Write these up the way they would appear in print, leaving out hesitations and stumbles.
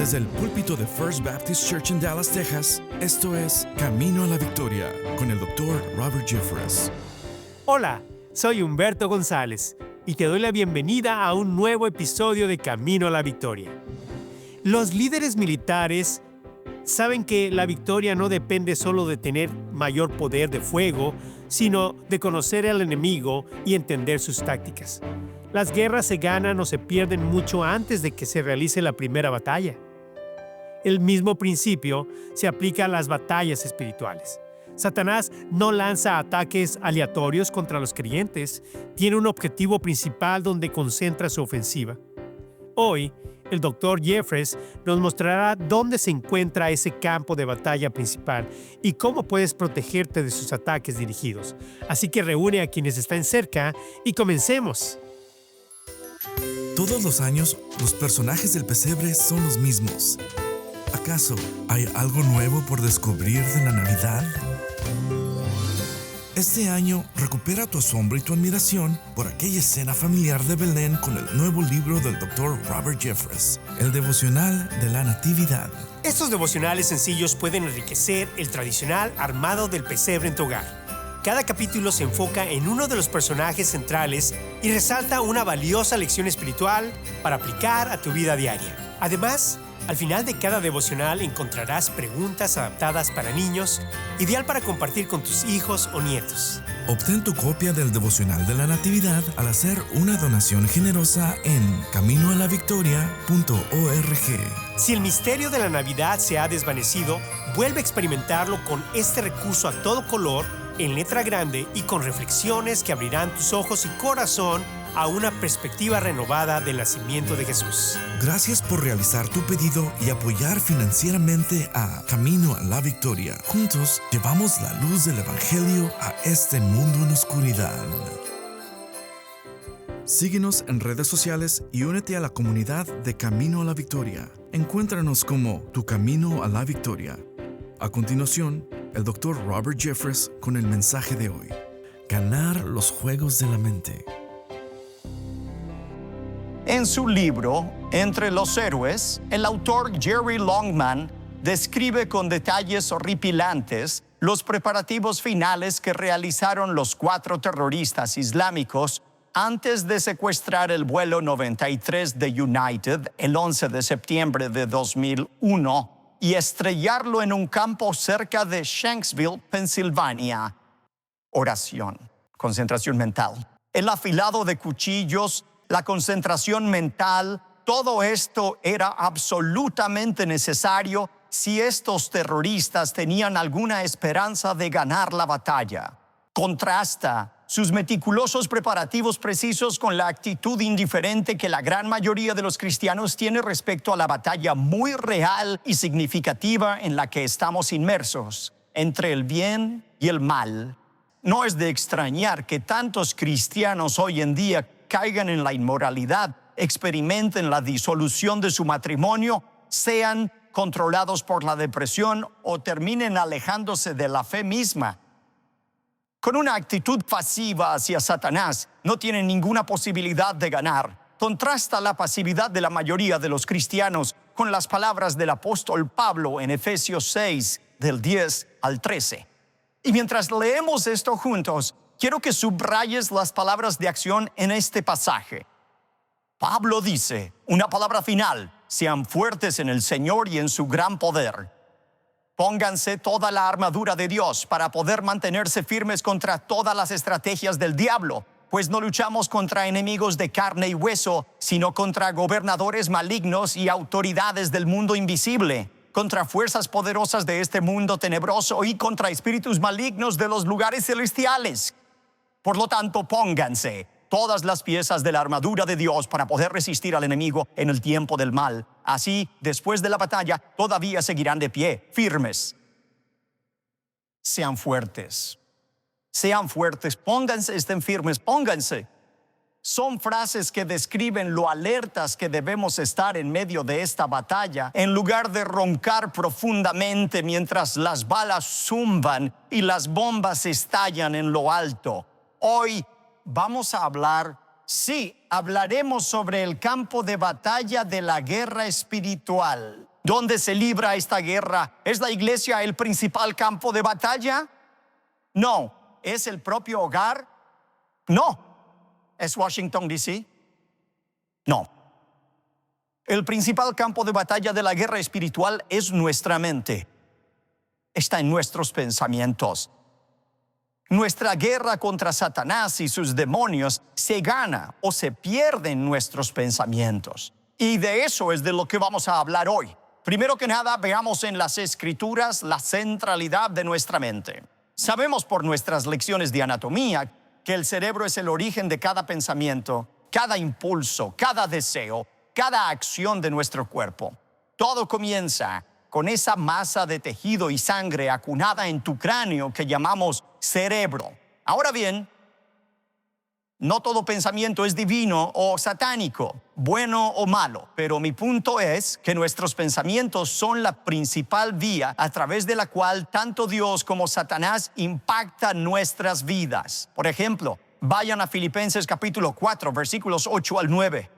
Desde el púlpito de First Baptist Church en Dallas, Texas, esto es Camino a la Victoria con el Dr. Robert Jeffress. Hola, soy Humberto González y te doy la bienvenida a un nuevo episodio de Camino a la Victoria. Los líderes militares saben que la victoria no depende solo de tener mayor poder de fuego, sino de conocer al enemigo y entender sus tácticas. Las guerras se ganan o se pierden mucho antes de que se realice la primera batalla. El mismo principio se aplica a las batallas espirituales. Satanás no lanza ataques aleatorios contra los creyentes, tiene un objetivo principal donde concentra su ofensiva. Hoy, el Dr. Jeffress nos mostrará dónde se encuentra ese campo de batalla principal y cómo puedes protegerte de sus ataques dirigidos. Así que reúne a quienes están cerca y comencemos. Todos los años, los personajes del pesebre son los mismos. ¿Acaso hay algo nuevo por descubrir de la Navidad? Este año, recupera tu asombro y tu admiración por aquella escena familiar de Belén con el nuevo libro del Dr. Robert Jeffress, el devocional de la Natividad. Estos devocionales sencillos pueden enriquecer el tradicional armado del pesebre en tu hogar. Cada capítulo se enfoca en uno de los personajes centrales y resalta una valiosa lección espiritual para aplicar a tu vida diaria. Además, al final de cada devocional encontrarás preguntas adaptadas para niños, ideal para compartir con tus hijos o nietos. Obtén tu copia del devocional de la Natividad al hacer una donación generosa en caminoalavictoria.org. Si el misterio de la Navidad se ha desvanecido, vuelve a experimentarlo con este recurso a todo color, en letra grande y con reflexiones que abrirán tus ojos y corazón a una perspectiva renovada del nacimiento de Jesús. Gracias por realizar tu pedido y apoyar financieramente a Camino a la Victoria. Juntos llevamos la luz del Evangelio a este mundo en oscuridad. Síguenos en redes sociales y únete a la comunidad de Camino a la Victoria. Encuéntranos como Tu Camino a la Victoria. A continuación, el Dr. Robert Jeffress con el mensaje de hoy. Ganar los juegos de la mente. En su libro, Entre los héroes, el autor Jerry Longman describe con detalles horripilantes los preparativos finales que realizaron los 4 terroristas islámicos antes de secuestrar el vuelo 93 de United el 11 de septiembre de 2001 y estrellarlo en un campo cerca de Shanksville, Pensilvania. Oración, concentración mental. El afilado de cuchillos, la concentración mental, todo esto era absolutamente necesario si estos terroristas tenían alguna esperanza de ganar la batalla. Contrasta sus meticulosos preparativos precisos con la actitud indiferente que la gran mayoría de los cristianos tiene respecto a la batalla muy real y significativa en la que estamos inmersos, entre el bien y el mal. No es de extrañar que tantos cristianos hoy en día caigan en la inmoralidad, experimenten la disolución de su matrimonio, sean controlados por la depresión o terminen alejándose de la fe misma. Con una actitud pasiva hacia Satanás, no tienen ninguna posibilidad de ganar. Contrasta la pasividad de la mayoría de los cristianos con las palabras del apóstol Pablo en Efesios 6, del 10 al 13. Y mientras leemos esto juntos, quiero que subrayes las palabras de acción en este pasaje. Pablo dice, una palabra final: sean fuertes en el Señor y en su gran poder. Pónganse toda la armadura de Dios para poder mantenerse firmes contra todas las estrategias del diablo, pues no luchamos contra enemigos de carne y hueso, sino contra gobernadores malignos y autoridades del mundo invisible, contra fuerzas poderosas de este mundo tenebroso y contra espíritus malignos de los lugares celestiales. Por lo tanto, pónganse todas las piezas de la armadura de Dios para poder resistir al enemigo en el tiempo del mal. Así, después de la batalla, todavía seguirán de pie, firmes. Sean fuertes. Sean fuertes, pónganse, estén firmes, pónganse. Son frases que describen lo alertas que debemos estar en medio de esta batalla, en lugar de roncar profundamente mientras las balas zumban y las bombas estallan en lo alto. Hoy vamos a hablar, hablaremos sobre el campo de batalla de la guerra espiritual. ¿Dónde se libra esta guerra? ¿Es la iglesia el principal campo de batalla? No. ¿Es el propio hogar? No. ¿Es Washington, D.C.? No. El principal campo de batalla de la guerra espiritual es nuestra mente. Está en nuestros pensamientos. Nuestra guerra contra Satanás y sus demonios se gana o se pierde en nuestros pensamientos. Y de eso es de lo que vamos a hablar hoy. Primero que nada, veamos en las Escrituras la centralidad de nuestra mente. Sabemos por nuestras lecciones de anatomía que el cerebro es el origen de cada pensamiento, cada impulso, cada deseo, cada acción de nuestro cuerpo. Todo comienza con esa masa de tejido y sangre acunada en tu cráneo que llamamos cerebro. Ahora bien, no todo pensamiento es divino o satánico, bueno o malo, pero mi punto es que nuestros pensamientos son la principal vía a través de la cual tanto Dios como Satanás impactan nuestras vidas. Por ejemplo, vayan a Filipenses capítulo 4, versículos 8 al 9.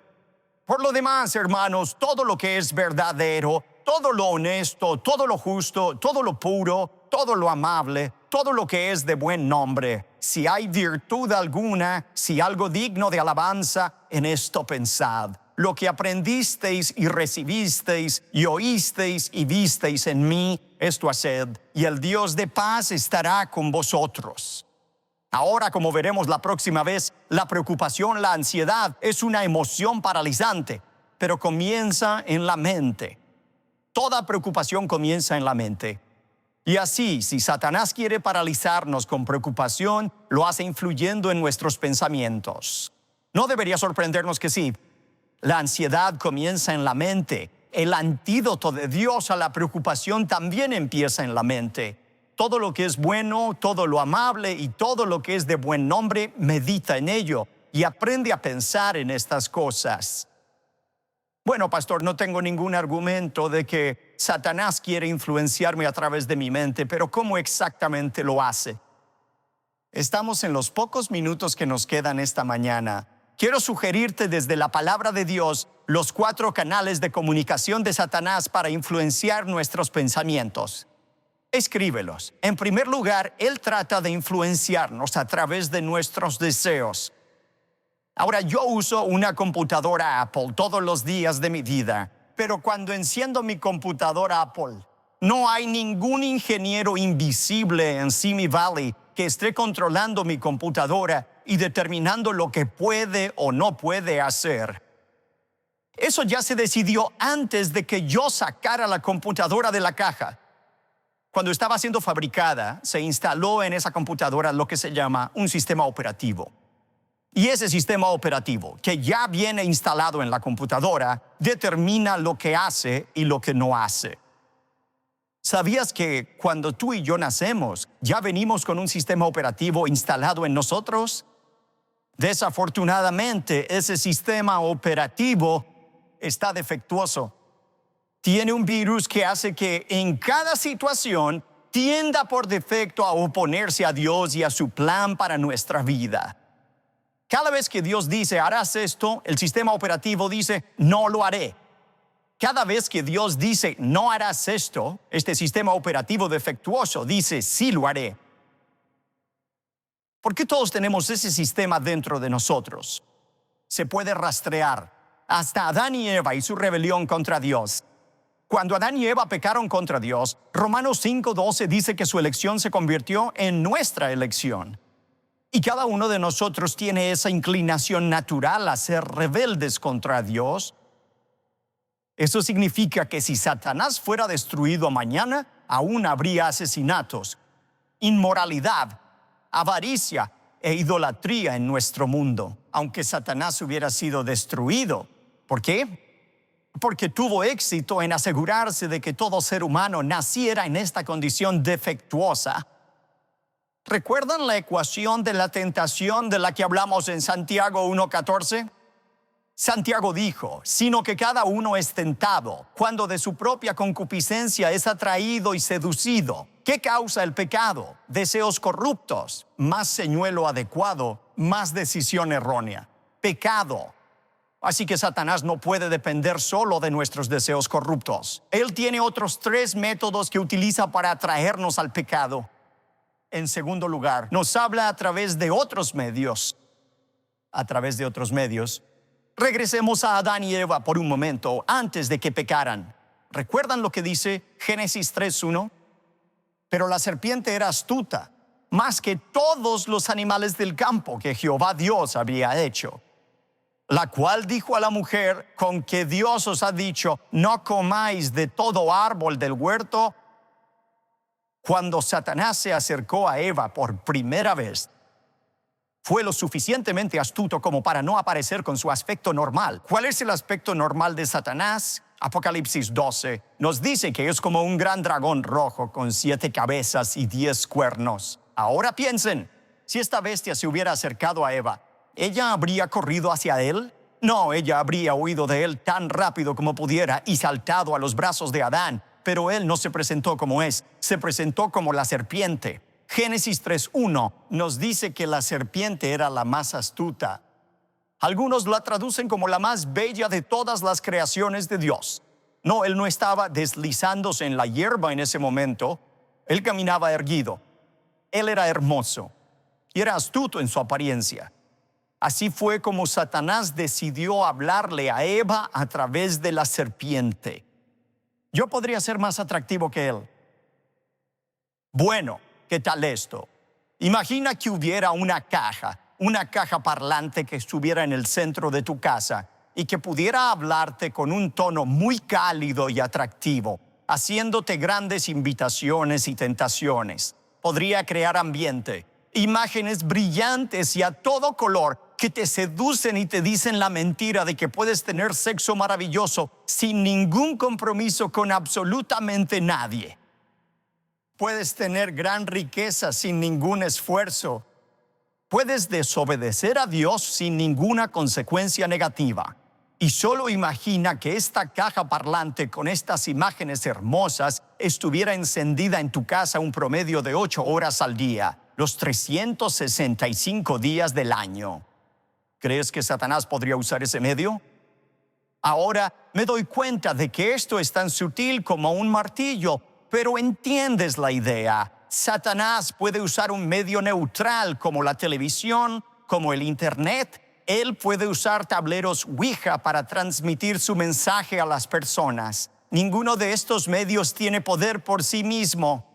Por lo demás, hermanos, todo lo que es verdadero, todo lo honesto, todo lo justo, todo lo puro, todo lo amable, todo lo que es de buen nombre, si hay virtud alguna, si algo digno de alabanza, en esto pensad. Lo que aprendisteis y recibisteis y oísteis y visteis en mí, esto haced, y el Dios de paz estará con vosotros. Ahora, como veremos la próxima vez, la preocupación, la ansiedad es una emoción paralizante, pero comienza en la mente. Toda preocupación comienza en la mente. Y así, si Satanás quiere paralizarnos con preocupación, lo hace influyendo en nuestros pensamientos. No debería sorprendernos que sí. La ansiedad comienza en la mente. El antídoto de Dios a la preocupación también empieza en la mente. Todo lo que es bueno, todo lo amable y todo lo que es de buen nombre, medita en ello y aprende a pensar en estas cosas. Bueno, pastor, no tengo ningún argumento de que Satanás quiere influenciarme a través de mi mente, pero ¿cómo exactamente lo hace? Estamos en los pocos minutos que nos quedan esta mañana. Quiero sugerirte desde la palabra de Dios los 4 canales de comunicación de Satanás para influenciar nuestros pensamientos. Escríbelos. En primer lugar, él trata de influenciarnos a través de nuestros deseos. Ahora, yo uso una computadora Apple todos los días de mi vida, pero cuando enciendo mi computadora Apple, no hay ningún ingeniero invisible en Simi Valley que esté controlando mi computadora y determinando lo que puede o no puede hacer. Eso ya se decidió antes de que yo sacara la computadora de la caja. Cuando estaba siendo fabricada, se instaló en esa computadora lo que se llama un sistema operativo. Y ese sistema operativo, que ya viene instalado en la computadora, determina lo que hace y lo que no hace. ¿Sabías que cuando tú y yo nacemos, ya venimos con un sistema operativo instalado en nosotros? Desafortunadamente, ese sistema operativo está defectuoso. Tiene un virus que hace que en cada situación tienda por defecto a oponerse a Dios y a su plan para nuestra vida. Cada vez que Dios dice, harás esto, el sistema operativo dice, no lo haré. Cada vez que Dios dice, no harás esto, este sistema operativo defectuoso dice, sí lo haré. ¿Por qué todos tenemos ese sistema dentro de nosotros? Se puede rastrear hasta Adán y Eva y su rebelión contra Dios. Cuando Adán y Eva pecaron contra Dios, Romanos 5:12 dice que su elección se convirtió en nuestra elección. Y cada uno de nosotros tiene esa inclinación natural a ser rebeldes contra Dios. Eso significa que si Satanás fuera destruido mañana, aún habría asesinatos, inmoralidad, avaricia e idolatría en nuestro mundo, aunque Satanás hubiera sido destruido. ¿Por qué? Porque tuvo éxito en asegurarse de que todo ser humano naciera en esta condición defectuosa. ¿Recuerdan la ecuación de la tentación de la que hablamos en Santiago 1:14? Santiago dijo, sino que cada uno es tentado cuando de su propia concupiscencia es atraído y seducido. ¿Qué causa el pecado? Deseos corruptos, más señuelo adecuado, más decisión errónea. Pecado. Así que Satanás no puede depender solo de nuestros deseos corruptos. Él tiene otros 3 métodos que utiliza para atraernos al pecado. En segundo lugar, nos habla a través de otros medios. Regresemos a Adán y Eva por un momento, antes de que pecaran. ¿Recuerdan lo que dice Génesis 3:1? Pero la serpiente era astuta, más que todos los animales del campo que Jehová Dios había hecho, la cual dijo a la mujer: con que Dios os ha dicho, no comáis de todo árbol del huerto. Cuando Satanás se acercó a Eva por primera vez, fue lo suficientemente astuto como para no aparecer con su aspecto normal. ¿Cuál es el aspecto normal de Satanás? Apocalipsis 12 nos dice que es como un gran dragón rojo con 7 cabezas y 10 cuernos. Ahora piensen, si esta bestia se hubiera acercado a Eva, ¿ella habría corrido hacia él? No, ella habría huido de él tan rápido como pudiera y saltado a los brazos de Adán. Pero él no se presentó como es, se presentó como la serpiente. Génesis 3:1 nos dice que la serpiente era la más astuta. Algunos la traducen como la más bella de todas las creaciones de Dios. No, él no estaba deslizándose en la hierba en ese momento. Él caminaba erguido. Él era hermoso y era astuto en su apariencia. Así fue como Satanás decidió hablarle a Eva a través de la serpiente. Yo podría ser más atractivo que él. Bueno, ¿qué tal esto? Imagina que hubiera una caja parlante que estuviera en el centro de tu casa y que pudiera hablarte con un tono muy cálido y atractivo, haciéndote grandes invitaciones y tentaciones. Podría crear ambiente, imágenes brillantes y a todo color que te seducen y te dicen la mentira de que puedes tener sexo maravilloso sin ningún compromiso con absolutamente nadie. Puedes tener gran riqueza sin ningún esfuerzo. Puedes desobedecer a Dios sin ninguna consecuencia negativa. Y solo imagina que esta caja parlante con estas imágenes hermosas estuviera encendida en tu casa un promedio de 8 horas al día, los 365 días del año. ¿Crees que Satanás podría usar ese medio? Ahora me doy cuenta de que esto es tan sutil como un martillo, pero entiendes la idea. Satanás puede usar un medio neutral como la televisión, como el internet. Él puede usar tableros Ouija para transmitir su mensaje a las personas. Ninguno de estos medios tiene poder por sí mismo.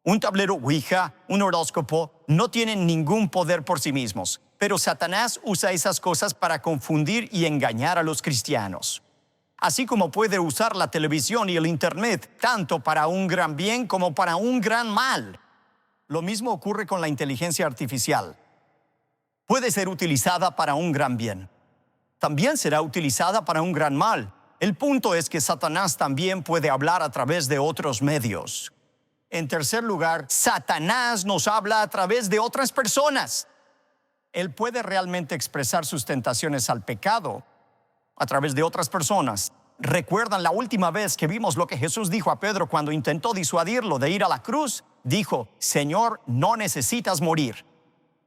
Un tablero Ouija, un horóscopo, no tienen ningún poder por sí mismos. Pero Satanás usa esas cosas para confundir y engañar a los cristianos. Así como puede usar la televisión y el internet tanto para un gran bien como para un gran mal. Lo mismo ocurre con la inteligencia artificial. Puede ser utilizada para un gran bien. También será utilizada para un gran mal. El punto es que Satanás también puede hablar a través de otros medios. En tercer lugar, Satanás nos habla a través de otras personas. Él puede realmente expresar sus tentaciones al pecado a través de otras personas. ¿Recuerdan la última vez que vimos lo que Jesús dijo a Pedro cuando intentó disuadirlo de ir a la cruz? Dijo: Señor, no necesitas morir.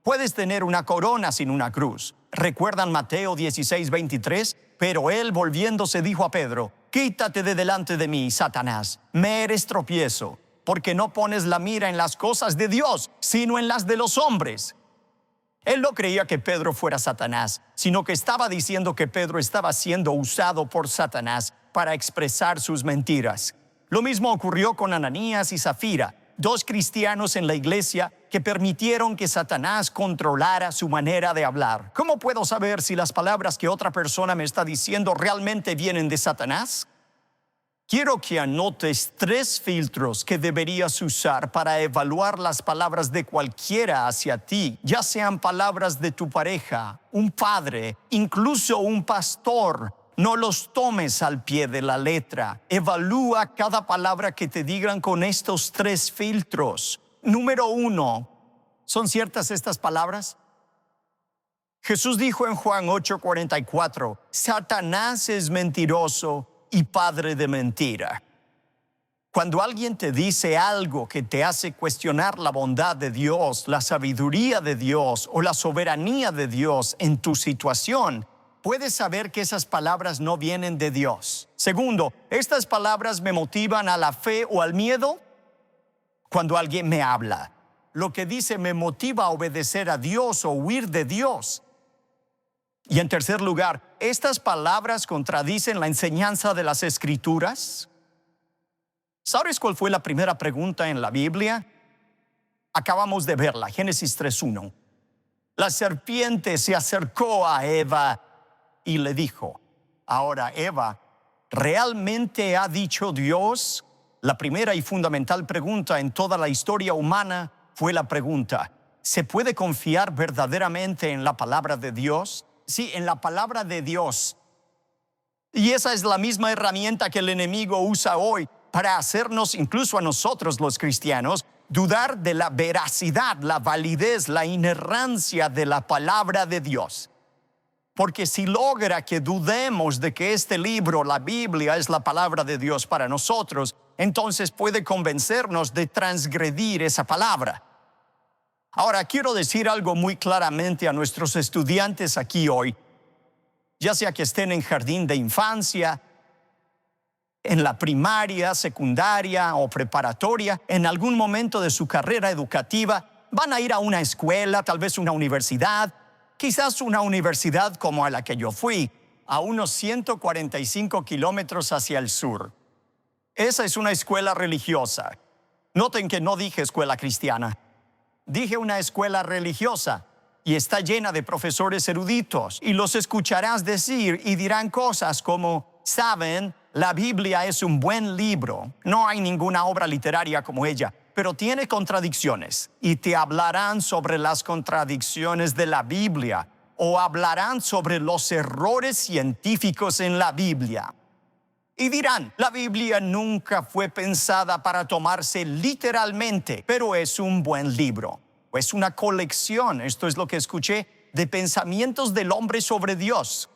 Puedes tener una corona sin una cruz. ¿Recuerdan Mateo 16:23? Pero él, volviéndose, dijo a Pedro: Quítate de delante de mí, Satanás, me eres tropiezo, porque no pones la mira en las cosas de Dios, sino en las de los hombres. Él no creía que Pedro fuera Satanás, sino que estaba diciendo que Pedro estaba siendo usado por Satanás para expresar sus mentiras. Lo mismo ocurrió con Ananías y Zafira, 2 cristianos en la iglesia que permitieron que Satanás controlara su manera de hablar. ¿Cómo puedo saber si las palabras que otra persona me está diciendo realmente vienen de Satanás? Quiero que anotes 3 filtros que deberías usar para evaluar las palabras de cualquiera hacia ti, ya sean palabras de tu pareja, un padre, incluso un pastor. No los tomes al pie de la letra. Evalúa cada palabra que te digan con estos 3 filtros. Número 1, ¿son ciertas estas palabras? Jesús dijo en Juan 8:44, Satanás es mentiroso y padre de mentira. Cuando alguien te dice algo que te hace cuestionar la bondad de Dios, la sabiduría de Dios o la soberanía de Dios en tu situación, puedes saber que esas palabras no vienen de Dios. Segundo, ¿estas palabras me motivan a la fe o al miedo? Cuando alguien me habla, lo que dice me motiva a obedecer a Dios o huir de Dios. Y en tercer lugar, ¿estas palabras contradicen la enseñanza de las Escrituras? ¿Sabes cuál fue la primera pregunta en la Biblia? Acabamos de verla, Génesis 3:1. La serpiente se acercó a Eva y le dijo, ahora Eva, ¿realmente ha dicho Dios? La primera y fundamental pregunta en toda la historia humana fue la pregunta, ¿se puede confiar verdaderamente en la palabra de Dios? Sí, en la palabra de Dios. Y esa es la misma herramienta que el enemigo usa hoy para hacernos, incluso a nosotros los cristianos, dudar de la veracidad, la validez, la inerrancia de la palabra de Dios. Porque si logra que dudemos de que este libro, la Biblia, es la palabra de Dios para nosotros, entonces puede convencernos de transgredir esa palabra. Ahora, quiero decir algo muy claramente a nuestros estudiantes aquí hoy, ya sea que estén en jardín de infancia, en la primaria, secundaria o preparatoria, en algún momento de su carrera educativa, van a ir a una escuela, tal vez una universidad, quizás una universidad como a la que yo fui, a unos 145 kilómetros hacia el sur. Esa es una escuela religiosa. Noten que no dije escuela cristiana. Dije una escuela religiosa y está llena de profesores eruditos y los escucharás decir y dirán cosas como, saben, la Biblia es un buen libro, no hay ninguna obra literaria como ella, pero tiene contradicciones y te hablarán sobre las contradicciones de la Biblia o hablarán sobre los errores científicos en la Biblia. Y dirán, la Biblia nunca fue pensada para tomarse literalmente, pero es un buen libro. Es una colección, esto es lo que escuché, de pensamientos del hombre sobre Dios.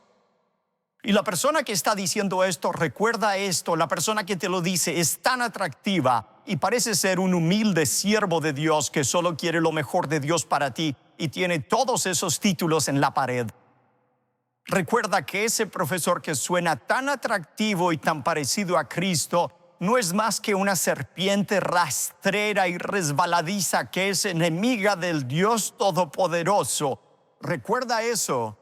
Y la persona que está diciendo esto, recuerda esto, la persona que te lo dice es tan atractiva y parece ser un humilde siervo de Dios que solo quiere lo mejor de Dios para ti y tiene todos esos títulos en la pared. Recuerda que ese profesor que suena tan atractivo y tan parecido a Cristo no es más que una serpiente rastrera y resbaladiza que es enemiga del Dios Todopoderoso. Recuerda eso.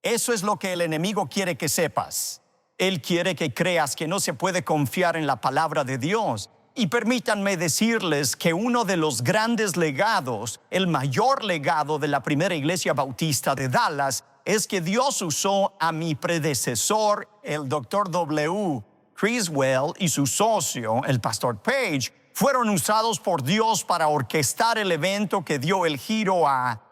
Eso es lo que el enemigo quiere que sepas. Él quiere que creas que no se puede confiar en la palabra de Dios. Y permítanme decirles que uno de los grandes legados, el mayor legado de la primera iglesia bautista de Dallas, es que Dios usó a mi predecesor, el Dr. W. Criswell, y su socio, el pastor Page, fueron usados por Dios para orquestar el evento que dio el giro a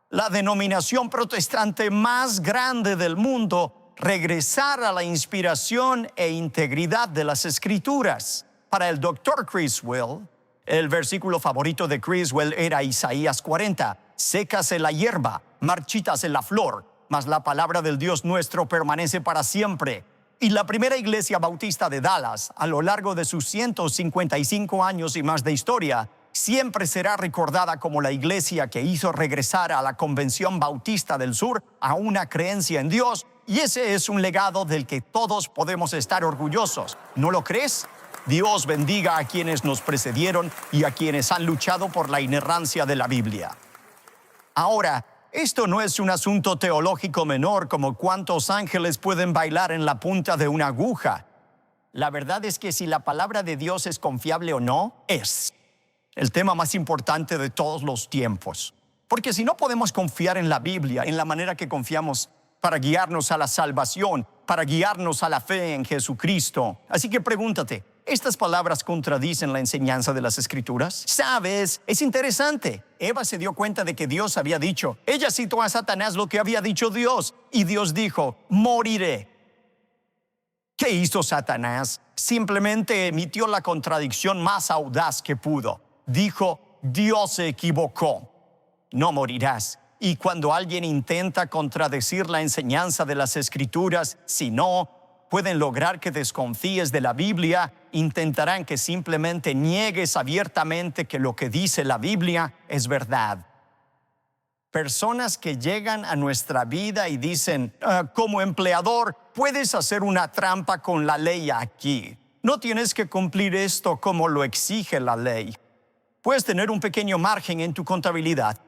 la denominación protestante más grande del mundo, regresar a la inspiración e integridad de las Escrituras. Para el Dr. Criswell, el versículo favorito de Criswell era Isaías 40, sécase la hierba, marchítase la flor, mas la palabra del Dios nuestro permanece para siempre. Y la primera iglesia bautista de Dallas, a lo largo de sus 155 años y más de historia, siempre será recordada como la iglesia que hizo regresar a la Convención Bautista del Sur a una creencia en Dios, y ese es un legado del que todos podemos estar orgullosos. ¿No lo crees? Dios bendiga a quienes nos precedieron y a quienes han luchado por la inerrancia de la Biblia. Ahora, esto no es un asunto teológico menor como cuántos ángeles pueden bailar en la punta de una aguja. La verdad es que si la palabra de Dios es confiable o no, es el tema más importante de todos los tiempos. Porque si no podemos confiar en la Biblia, en la manera que confiamos para guiarnos a la salvación, para guiarnos a la fe en Jesucristo. Así que pregúntate, ¿estas palabras contradicen la enseñanza de las Escrituras? ¿Sabes? Es interesante. Eva se dio cuenta de que Dios había dicho. Ella citó a Satanás lo que había dicho Dios. Y Dios dijo, moriré. ¿Qué hizo Satanás? Simplemente emitió la contradicción más audaz que pudo. Dijo, Dios se equivocó. No morirás. Y cuando alguien intenta contradecir la enseñanza de las Escrituras, si no pueden lograr que desconfíes de la Biblia, intentarán que simplemente niegues abiertamente que lo que dice la Biblia es verdad. Personas que llegan a nuestra vida y dicen, como empleador, puedes hacer una trampa con la ley aquí. No tienes que cumplir esto como lo exige la ley. Puedes tener un pequeño margen en tu contabilidad.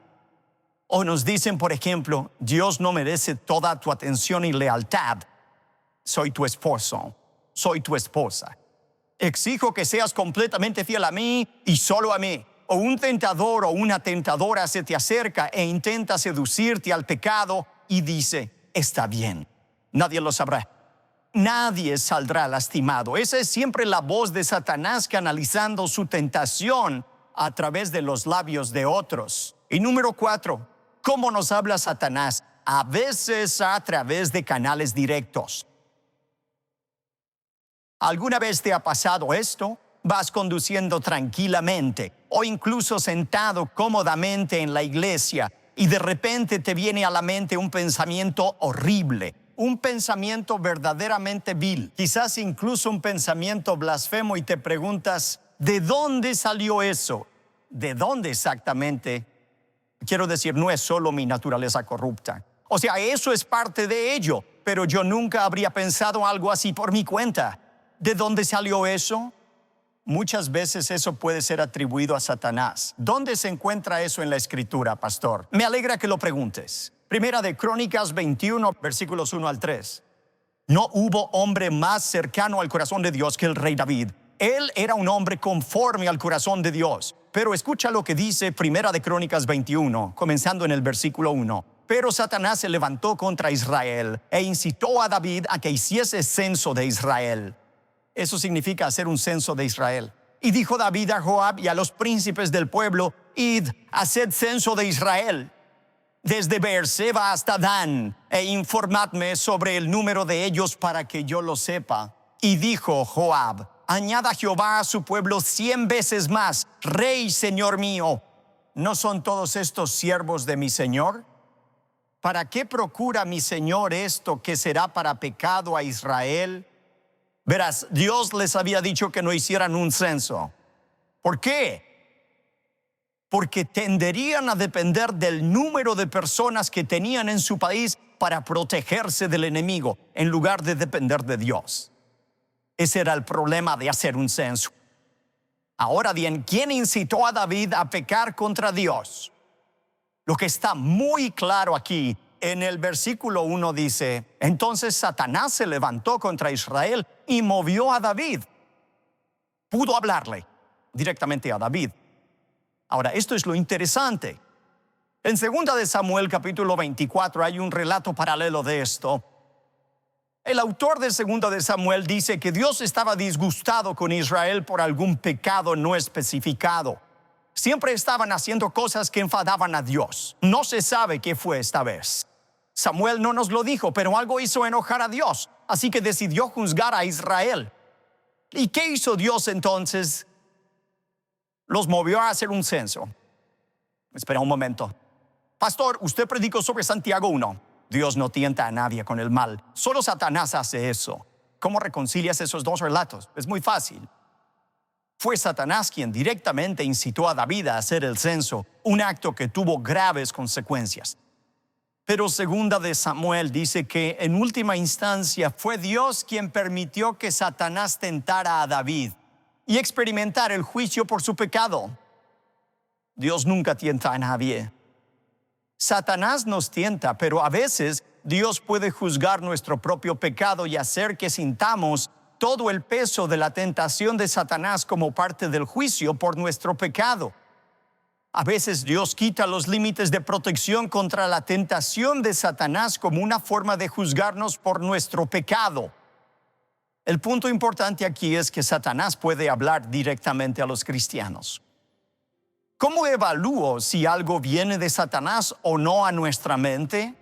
O nos dicen, por ejemplo, Dios no merece toda tu atención y lealtad. Soy tu esposo, soy tu esposa. Exijo que seas completamente fiel a mí y solo a mí. O un tentador o una tentadora se te acerca e intenta seducirte al pecado y dice, está bien, nadie lo sabrá. Nadie saldrá lastimado. Esa es siempre la voz de Satanás canalizando su tentación a través de los labios de otros. Y número 4, ¿cómo nos habla Satanás? A veces a través de canales directos. ¿Alguna vez te ha pasado esto? Vas conduciendo tranquilamente o incluso sentado cómodamente en la iglesia y de repente te viene a la mente un pensamiento horrible, un pensamiento verdaderamente vil, quizás incluso un pensamiento blasfemo y te preguntas, ¿de dónde salió eso? ¿De dónde exactamente? Quiero decir, no es solo mi naturaleza corrupta. O sea, eso es parte de ello, pero yo nunca habría pensado algo así por mi cuenta. ¿De dónde salió eso? Muchas veces eso puede ser atribuido a Satanás. ¿Dónde se encuentra eso en la Escritura, pastor? Me alegra que lo preguntes. Primera de Crónicas 21, versículos 1 al 3. No hubo hombre más cercano al corazón de Dios que el rey David. Él era un hombre conforme al corazón de Dios. Pero escucha lo que dice Primera de Crónicas 21, comenzando en el versículo 1. Pero Satanás se levantó contra Israel e incitó a David a que hiciese censo de Israel. Eso significa hacer un censo de Israel. Y dijo David a Joab y a los príncipes del pueblo, id, haced censo de Israel, desde Beerseba hasta Dan, e informadme sobre el número de ellos para que yo lo sepa. Y dijo Joab, añada Jehová a su pueblo 100 veces más, rey, señor mío. ¿No son todos estos siervos de mi señor? ¿Para qué procura mi señor esto que será para pecado a Israel? Verás, Dios les había dicho que no hicieran un censo. ¿Por qué? Porque tenderían a depender del número de personas que tenían en su país para protegerse del enemigo, en lugar de depender de Dios. Ese era el problema de hacer un censo. Ahora bien, ¿quién incitó a David a pecar contra Dios? Lo que está muy claro aquí, en el versículo 1 dice, entonces Satanás se levantó contra Israel y movió a David. Pudo hablarle directamente a David. Ahora, esto es lo interesante. En 2 de Samuel capítulo 24 hay un relato paralelo de esto. El autor de 2 de Samuel dice que Dios estaba disgustado con Israel por algún pecado no especificado. Siempre estaban haciendo cosas que enfadaban a Dios. No se sabe qué fue esta vez. Samuel no nos lo dijo, pero algo hizo enojar a Dios. Así que decidió juzgar a Israel. ¿Y qué hizo Dios entonces? Los movió a hacer un censo. Espera un momento. Pastor, usted predicó sobre Santiago 1. Dios no tienta a nadie con el mal. Solo Satanás hace eso. ¿Cómo reconcilias esos dos relatos? Es muy fácil. Fue Satanás quien directamente incitó a David a hacer el censo, un acto que tuvo graves consecuencias. Pero 2 de Samuel dice que en última instancia fue Dios quien permitió que Satanás tentara a David y experimentar el juicio por su pecado. Dios nunca tienta a nadie. Satanás nos tienta, pero a veces Dios puede juzgar nuestro propio pecado y hacer que sintamos todo el peso de la tentación de Satanás como parte del juicio por nuestro pecado. A veces Dios quita los límites de protección contra la tentación de Satanás como una forma de juzgarnos por nuestro pecado. El punto importante aquí es que Satanás puede hablar directamente a los cristianos. ¿Cómo evalúo si algo viene de Satanás o no a nuestra mente?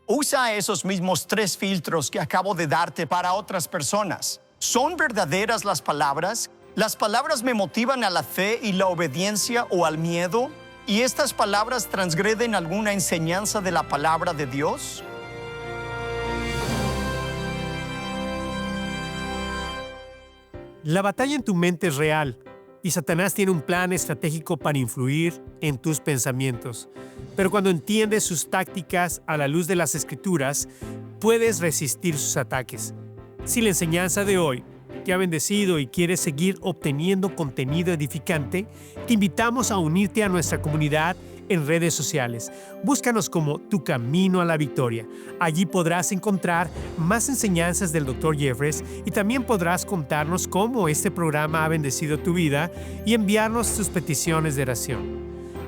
Usa esos mismos 3 filtros que acabo de darte para otras personas. ¿Son verdaderas las palabras? ¿Las palabras me motivan a la fe y la obediencia o al miedo? ¿Y estas palabras transgreden alguna enseñanza de la palabra de Dios? La batalla en tu mente es real Y Satanás tiene un plan estratégico para influir en tus pensamientos. Pero cuando entiendes sus tácticas a la luz de las Escrituras, puedes resistir sus ataques. Si la enseñanza de hoy te ha bendecido y quieres seguir obteniendo contenido edificante, te invitamos a unirte a nuestra comunidad en redes sociales. Búscanos como Tu Camino a la Victoria. Allí podrás encontrar más enseñanzas del Dr. Jeffress y también podrás contarnos cómo este programa ha bendecido tu vida y enviarnos tus peticiones de oración.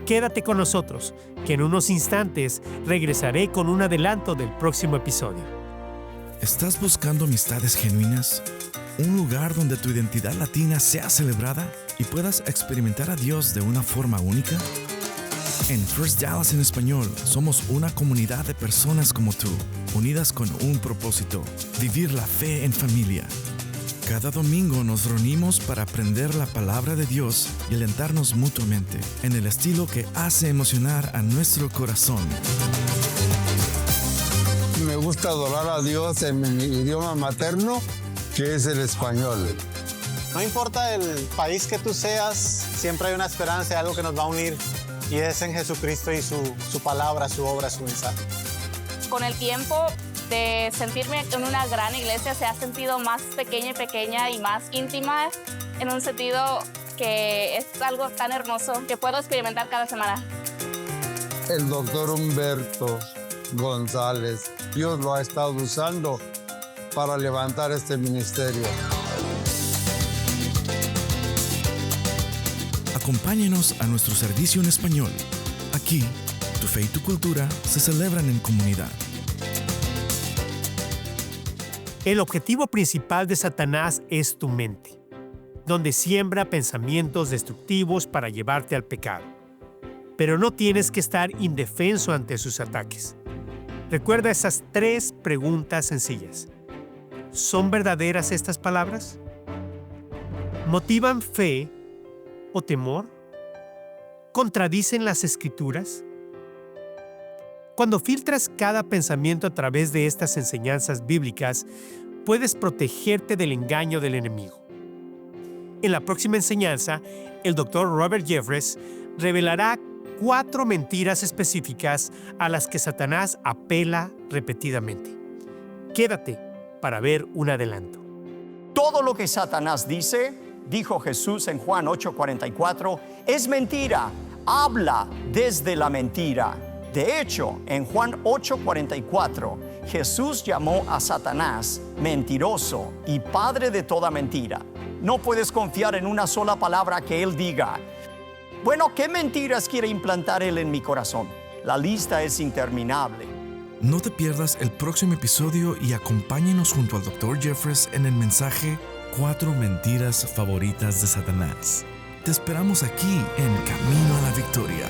Quédate con nosotros, que en unos instantes regresaré con un adelanto del próximo episodio. ¿Estás buscando amistades genuinas? ¿Un lugar donde tu identidad latina sea celebrada y puedas experimentar a Dios de una forma única? En First Dallas en español, somos una comunidad de personas como tú, unidas con un propósito: vivir la fe en familia. Cada domingo nos reunimos para aprender la palabra de Dios y alentarnos mutuamente en el estilo que hace emocionar a nuestro corazón. Me gusta adorar a Dios en mi idioma materno, que es el español. No importa el país que tú seas, siempre hay una esperanza, algo que nos va a unir, y es en Jesucristo y su palabra, su obra, su mensaje. Con el tiempo de sentirme en una gran iglesia se ha sentido más pequeña y más íntima, en un sentido que es algo tan hermoso que puedo experimentar cada semana. El doctor Humberto González, Dios lo ha estado usando para levantar este ministerio. Acompáñenos a nuestro servicio en español. Aquí, tu fe y tu cultura se celebran en comunidad. El objetivo principal de Satanás es tu mente, donde siembra pensamientos destructivos para llevarte al pecado. Pero no tienes que estar indefenso ante sus ataques. Recuerda esas 3 preguntas sencillas. ¿Son verdaderas estas palabras? ¿Motivan fe o temor? ¿Contradicen las Escrituras? Cuando filtras cada pensamiento a través de estas enseñanzas bíblicas, puedes protegerte del engaño del enemigo. En la próxima enseñanza, el Dr. Robert Jeffress revelará 4 mentiras específicas a las que Satanás apela repetidamente. Quédate para ver un adelanto. Todo lo que Satanás dice, dijo Jesús en Juan 8:44, es mentira. Habla desde la mentira. De hecho, en Juan 8:44, Jesús llamó a Satanás mentiroso y padre de toda mentira. No puedes confiar en una sola palabra que él diga. Bueno, ¿qué mentiras quiere implantar él en mi corazón? La lista es interminable. No te pierdas el próximo episodio y acompáñenos junto al Dr. Jeffress en el mensaje 4 mentiras favoritas de Satanás. Te esperamos aquí en Camino a la Victoria.